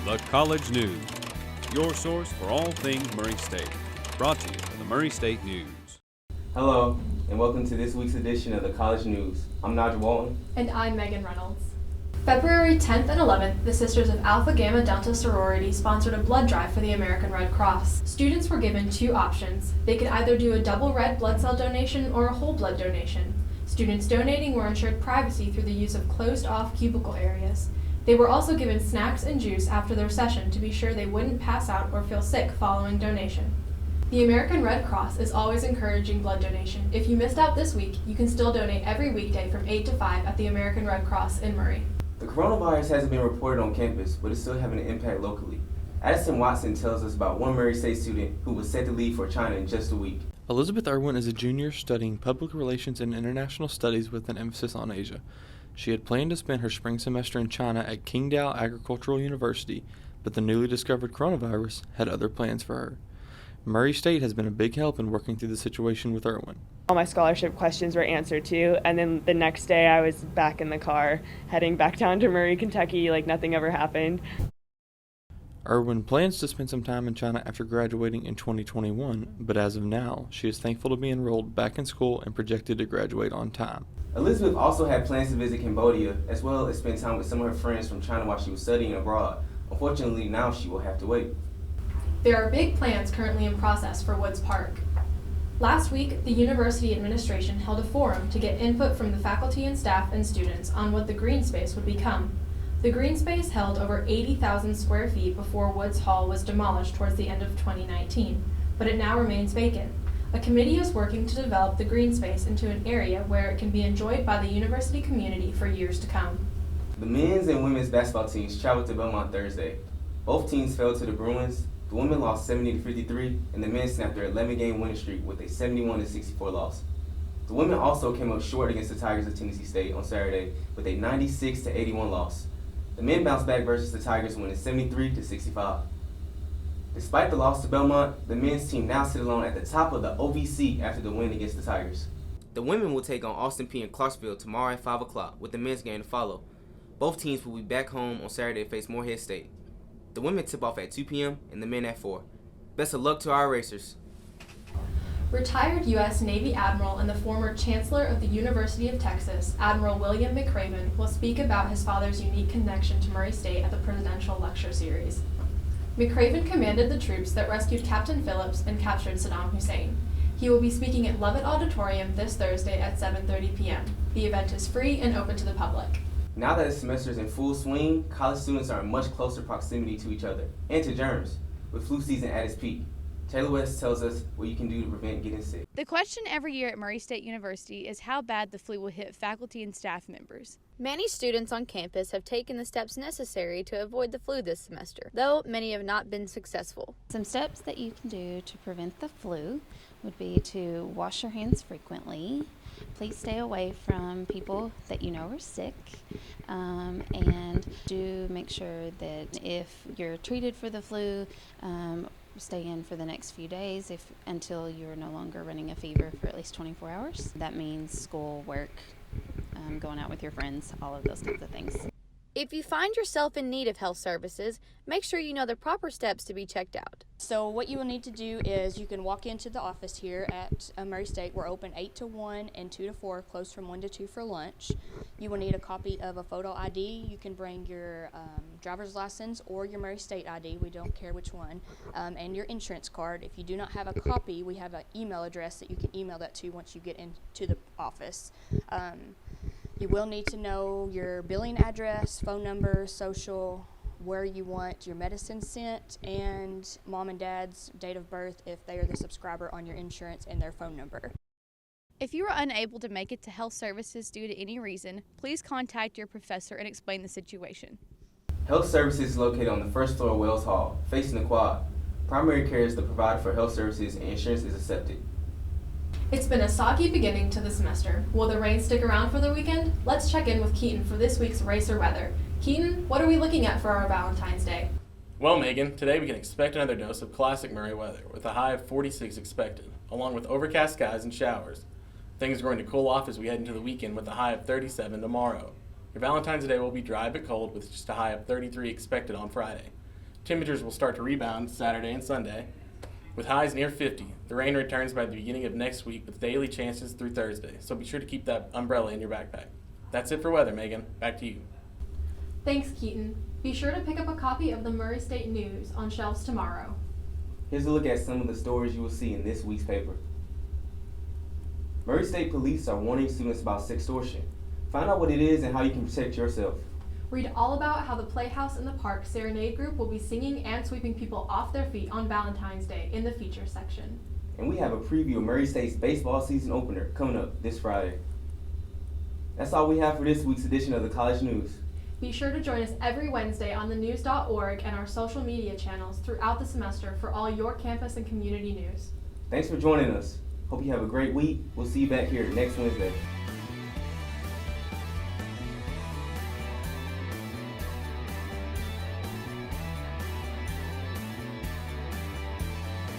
The College News, your source for all things Murray State. Brought to you by the Murray State News. Hello, and welcome to this week's edition of the College News. I'm Nigel Walton. And I'm Megan Reynolds. February 10th and 11th, the Sisters of Alpha Gamma Delta Sorority sponsored a blood drive for the American Red Cross. Students were given two options. They could either do a double red blood cell donation or a whole blood donation. Students donating were ensured privacy through the use of closed-off cubicle areas. They were also given snacks and juice after their session to be sure they wouldn't pass out or feel sick following donation. The American Red Cross is always encouraging blood donation. If you missed out this week, you can still donate every weekday from 8 to 5 at the American Red Cross in Murray. The coronavirus hasn't been reported on campus, but it's still having an impact locally. Addison Watson tells us about one Murray State student who was set to leave for China in just a week. Elizabeth Irwin is a junior studying public relations and international studies with an emphasis on Asia. She had planned to spend her spring semester in China at Qingdao Agricultural University, but the newly discovered coronavirus had other plans for her. Murray State has been a big help in working through the situation with Irwin. All my scholarship questions were answered too, and then the next day I was back in the car, heading back down to Murray, Kentucky, like nothing ever happened. Irwin plans to spend some time in China after graduating in 2021, but as of now, she is thankful to be enrolled back in school and projected to graduate on time. Elizabeth also had plans to visit Cambodia, as well as spend time with some of her friends from China while she was studying abroad. Unfortunately, now she will have to wait. There are big plans currently in process for Woods Park. Last week, the university administration held a forum to get input from the faculty and staff and students on what the green space would become. The green space held over 80,000 square feet before Woods Hall was demolished towards the end of 2019, but it now remains vacant. A committee is working to develop the green space into an area where it can be enjoyed by the university community for years to come. The men's and women's basketball teams traveled to Belmont Thursday. Both teams fell to the Bruins. The women lost 70-53, and the men snapped their 11-game winning streak with a 71-64 loss. The women also came up short against the Tigers of Tennessee State on Saturday with a 96-81 loss. The men bounced back versus the Tigers, winning 73-65. Despite the loss to Belmont, the men's team now sit alone at the top of the OVC after the win against the Tigers. The women will take on Austin Peay in Clarksville tomorrow at 5 o'clock, with the men's game to follow. Both teams will be back home on Saturday to face Morehead State. The women tip off at 2 p.m. and the men at 4. Best of luck to our racers. Retired U.S. Navy Admiral and the former Chancellor of the University of Texas, Admiral William McRaven, will speak about his father's unique connection to Murray State at the Presidential Lecture Series. McRaven commanded the troops that rescued Captain Phillips and captured Saddam Hussein. He will be speaking at Lovett Auditorium this Thursday at 7:30 p.m. The event is free and open to the public. Now that the semester is in full swing, college students are in much closer proximity to each other and to germs, with flu season at its peak. Taylor West tells us what you can do to prevent getting sick. The question every year at Murray State University is how bad the flu will hit faculty and staff members. Many students on campus have taken the steps necessary to avoid the flu this semester, though many have not been successful. Some steps that you can do to prevent the flu would be to wash your hands frequently. Please stay away from people that you know are sick, and do make sure that if you're treated for the flu, stay in for the next few days until you're no longer running a fever for at least 24 hours. That means school, work, going out with your friends, all of those kinds of things. If you find yourself in need of health services, make sure you know the proper steps to be checked out. So what you will need to do is you can walk into the office here at Murray State. We're open 8 to 1 and 2 to 4, closed from 1 to 2 for lunch. You will need a copy of a photo ID. You can bring your driver's license or your Murray State ID. We don't care which one. And your insurance card. If you do not have a copy, we have an email address that you can email that to once you get into the office. You will need to know your billing address, phone number, social, where you want your medicine sent, and mom and dad's date of birth if they are the subscriber on your insurance, and their phone number. If you are unable to make it to health services due to any reason, please contact your professor and explain the situation. Health services is located on the first floor of Wells Hall, facing the quad. Primary care is the provider for health services, and insurance is accepted. It's been a soggy beginning to the semester. Will the rain stick around for the weekend? Let's check in with Keaton for this week's Racer Weather. Keaton, what are we looking at for our Valentine's Day? Well, Megan, today we can expect another dose of classic Murray weather, with a high of 46 expected, along with overcast skies and showers. Things are going to cool off as we head into the weekend with a high of 37 tomorrow. Your Valentine's Day will be dry but cold with just a high of 33 expected on Friday. Temperatures will start to rebound Saturday and Sunday, with highs near 50. The rain returns by the beginning of next week with daily chances through Thursday, so be sure to keep that umbrella in your backpack. That's it for weather, Megan. Back to you. Thanks, Keaton. Be sure to pick up a copy of the Murray State News on shelves tomorrow. Here's a look at some of the stories you will see in this week's paper. Murray State Police are warning students about sextortion. Find out what it is and how you can protect yourself. Read all about how the Playhouse in the Park Serenade Group will be singing and sweeping people off their feet on Valentine's Day in the features section. And we have a preview of Murray State's baseball season opener coming up this Friday. That's all we have for this week's edition of the College News. Be sure to join us every Wednesday on thenews.org and our social media channels throughout the semester for all your campus and community news. Thanks for joining us. Hope you have a great week. We'll see you back here next Wednesday.